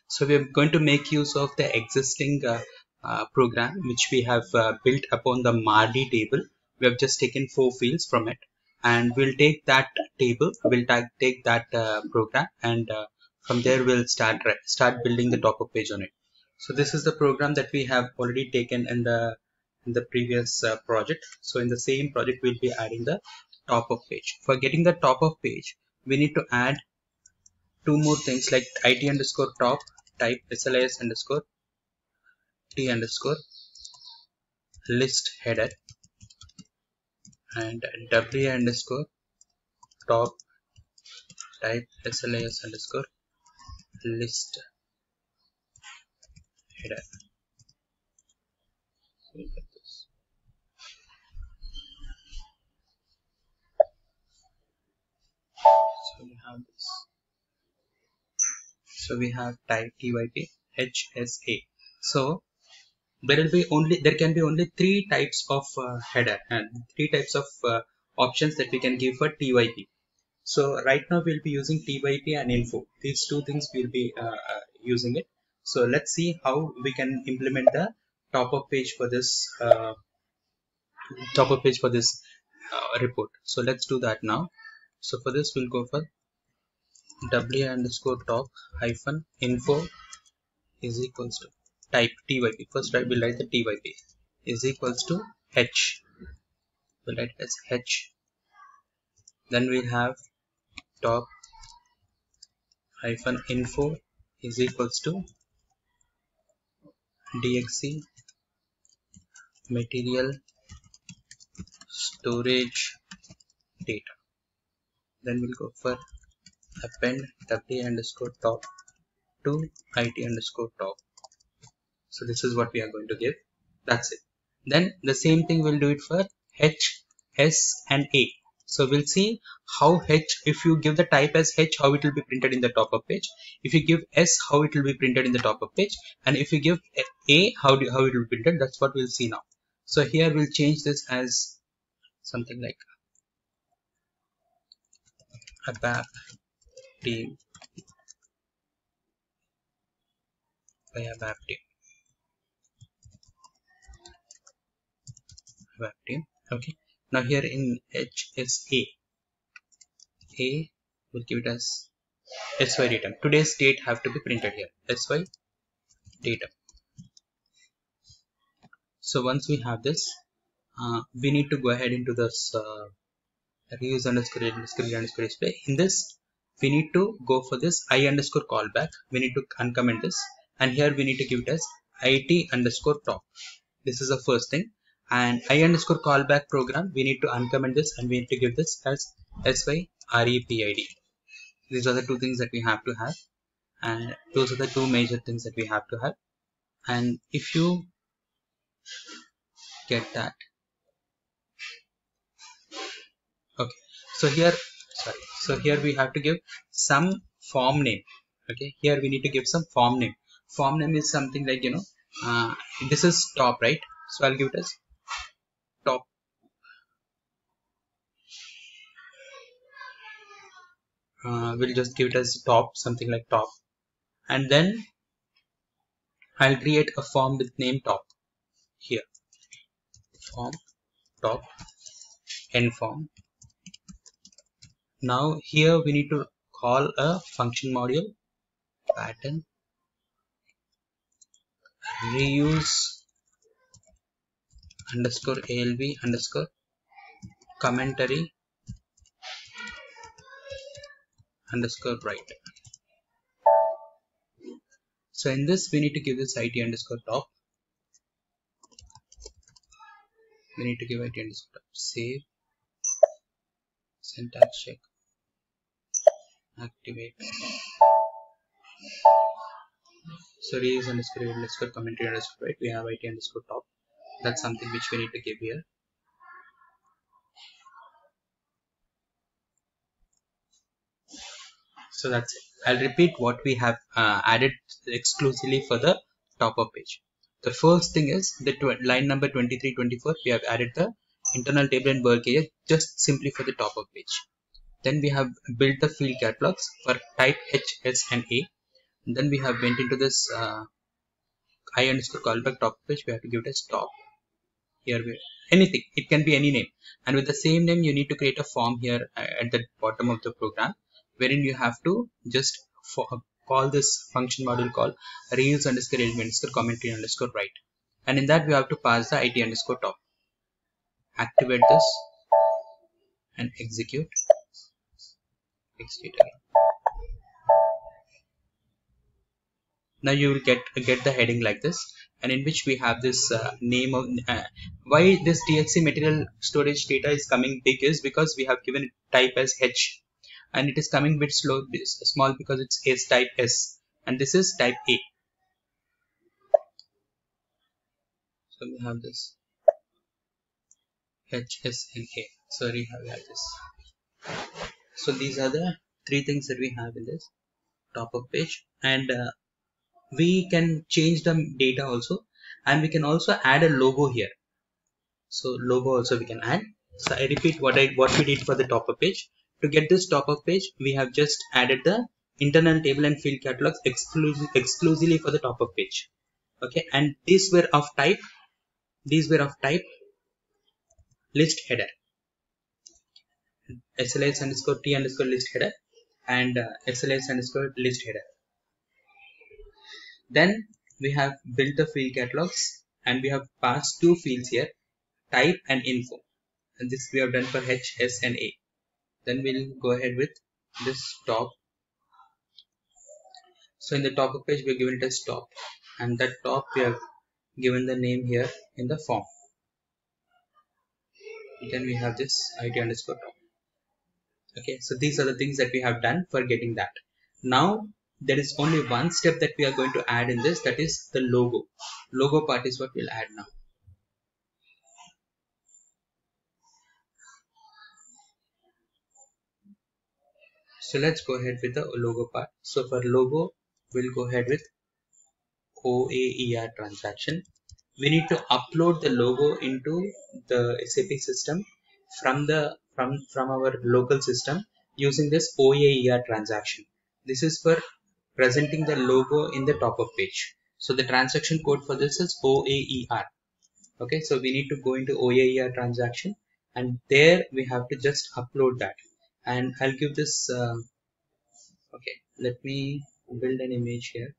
So we are going to make use of the existing program which we have built upon the Mardi table. We have just taken 4 fields from it, and we'll take that table, we'll take that program, and from there we'll start building the top of page on it. So this is the program that we have already taken in the previous project. So in the same project we'll be adding the top of page. For getting the top of page, we need to add 2 more things like it underscore top type slis underscore t underscore list header and w underscore top type slis underscore list header. So we have this. So we have type typ hsa. So there can be only 3 types of header and 3 types of options that we can give for typ. So right now we'll be using typ and info. These 2 things we'll be using it. So let's see how we can implement the top of page for this report. So let's do that now. So for this we'll go for w underscore top hyphen info is equals to type typ. First we'll write the typ is equals to h. We'll write as h. Then we'll have top hyphen info is equals to dxe material storage data. Then we'll go for append w underscore top to it underscore top. So this is what we are going to give. That's it. Then the same thing we'll do it for h, s and a. So we'll see how h, if you give the type as h, how it will be printed in the top of page. If you give s, how it will be printed in the top of page. And if you give a, how it will be printed. That's what we'll see now. So here we'll change this as something like ABAP team by ABAP team. ABAP team. Okay. Now here in HSA, A will give it as SY datum. Today's date have to be printed here. SY datum. So once we have this, we need to go ahead into this reuse underscore display. In this, we need to go for this I underscore callback. We need to uncomment this, and here we need to give it as it underscore top. This is the first thing. And I underscore callback program, we need to uncomment this, and we need to give this as SYREPID. These are the 2 things that we have to have, and those are the 2 major things that we have to have. And if you get that, okay, so here we have to give some form name. Okay, here we need to give some form name. Form name is something like, this is top, right? So I'll give it as top. We'll just give it as top, something like top, and then I'll create a form with name top here. Form top end form. Now here we need to call a function module pattern reuse underscore alv underscore commentary underscore write. So in this we need to give this it underscore top. We need to give it underscore top. Save, syntax check, activate. So reuse underscore commentary underscore write. We have it underscore top. That's something which we need to give here. So that's it. I'll repeat what we have added exclusively for the top of page. The first thing is the line number 23-24. We have added the internal table and work area just simply for the top of page. Then we have built the field catalogs for type H, S and A. Then we have went into this I underscore callback top page. We have to give it a stop. Here we anything, it can be any name, and with the same name you need to create a form here at the bottom of the program, wherein you have to just call this function module called reuse underscore element underscore commentary underscore write, and in that we have to pass the it underscore top. Activate this and execute again. Now you will get the heading like this, and in which we have this name of why this DXC material storage data is coming big is because we have given it type as H, and it is coming bit small because it's S type S, and this is type A. So we have this H, S, and A. Sorry, we have this. So these are the three things that we have in this top of page, and we can change the data also, and we can also add a logo here. So logo also we can add. So I repeat what we did for the top of page. To get this top of page, we have just added the internal table and field catalogs exclusively for the top of page. Okay, and these were of type list header, sls underscore t underscore list header, and sls underscore list header. Then we have built the field catalogs, and we have passed two fields here, type and info, and this we have done for H, S, and A. Then we'll go ahead with this top. So in the top of page we have given it as top, and that top we have given the name here in the form. Then we have this it underscore top. Okay, so these are the things that we have done for getting that. Now there is only one step that we are going to add in this, that is the logo part is what we'll add now. So let's go ahead with the logo part. So for logo we'll go ahead with OAER transaction. We need to upload the logo into the SAP system from our local system using this OAER transaction. This is for presenting the logo in the top of page. So the transaction code for this is OAER. Okay, so we need to go into OAER transaction, and there we have to just upload that. And I'll give this okay, let me build an image here.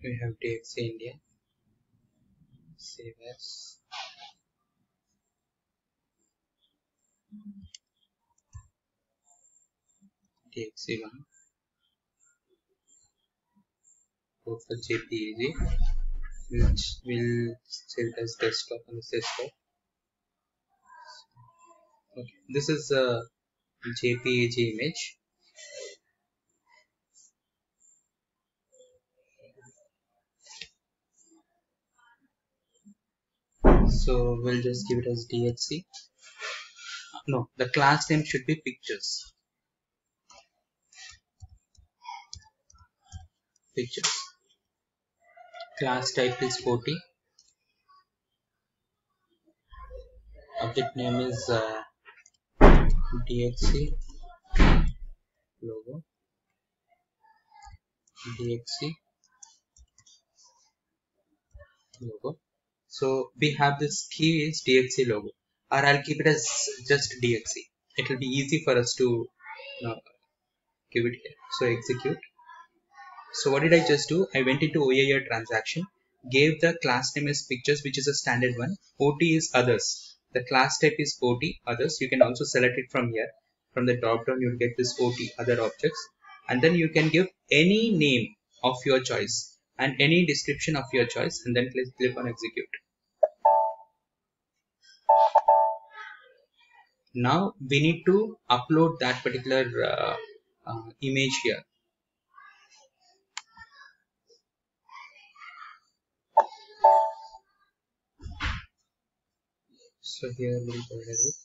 We have DXC India, save as, DXC1, go for JPEG, which will save as desktop on the desktop. Okay, this is a JPEG image. So we'll just give it as DXC. No, the class name should be pictures. pictures. Class type is OT. Object name is DXC logo. DXC logo. So we have this key is DXC logo, or I'll keep it as just DXC. It will be easy for us to uh, give it here. So execute. So what did I just do? I went into OAR transaction, gave the class name as pictures, which is a standard one. OT is others. The class type is OT others. You can also select it from here. From the drop down, you'll get this OT other objects, and then you can give any name of your choice and any description of your choice, and then click on execute. Now we need to upload that particular image here. So here we'll go ahead with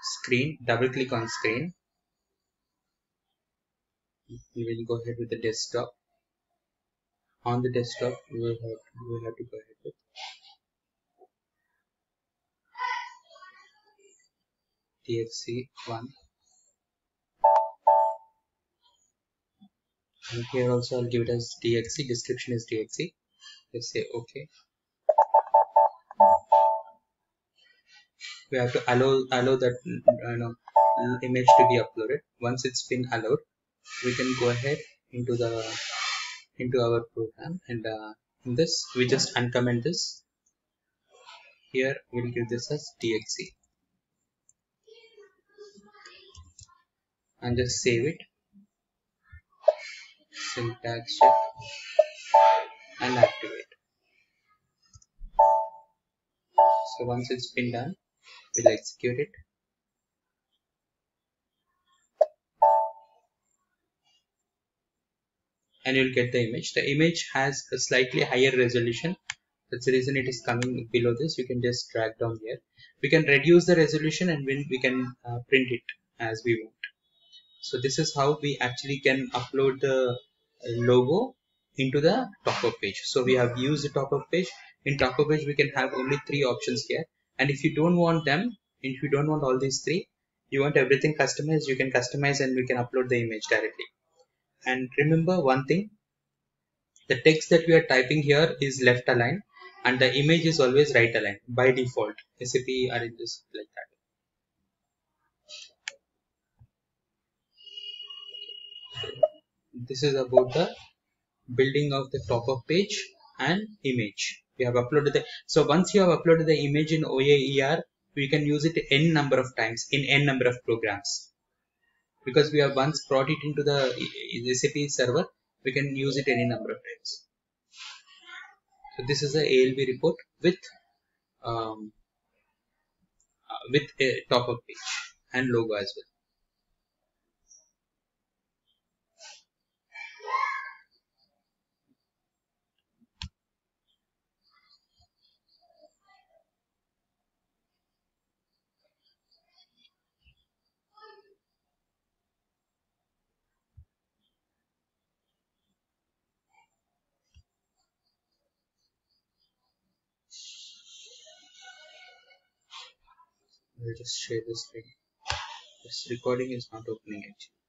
screen, double click on screen. We will go ahead with the desktop. On the desktop, we will have to go ahead with DXC1. And here also I'll give it as DXC, description is DXC. Let's say OK. We have to allow that image to be uploaded. Once it's been allowed, we can go ahead into our program, and in this we just uncomment this. Here we'll give this as DXC and just save it. Syntax check and activate. So once it's been done, we'll execute it. And you'll get the image. The image has a slightly higher resolution. That's the reason it is coming below this. You can just drag down here. We can reduce the resolution, and we can print it as we want. So this is how we actually can upload the logo into the top-up page. So we have used the top-up page. In top-up page, we can have only 3 options here. And if you don't want them, if you don't want all these 3, you want everything customized, you can customize and we can upload the image directly. And remember one thing, the text that we are typing here is left aligned and the image is always right aligned by default. SAP arranges like that. This is about the building of the top-up page and image. We have uploaded the, so once you have uploaded the image in OAR, we can use it n number of times in n number of programs. Because we have once brought it into the SAP server, we can use it any number of times. So this is a ALB report with a top-up page and logo as well. I'll just share this screen. This recording is not opening actually.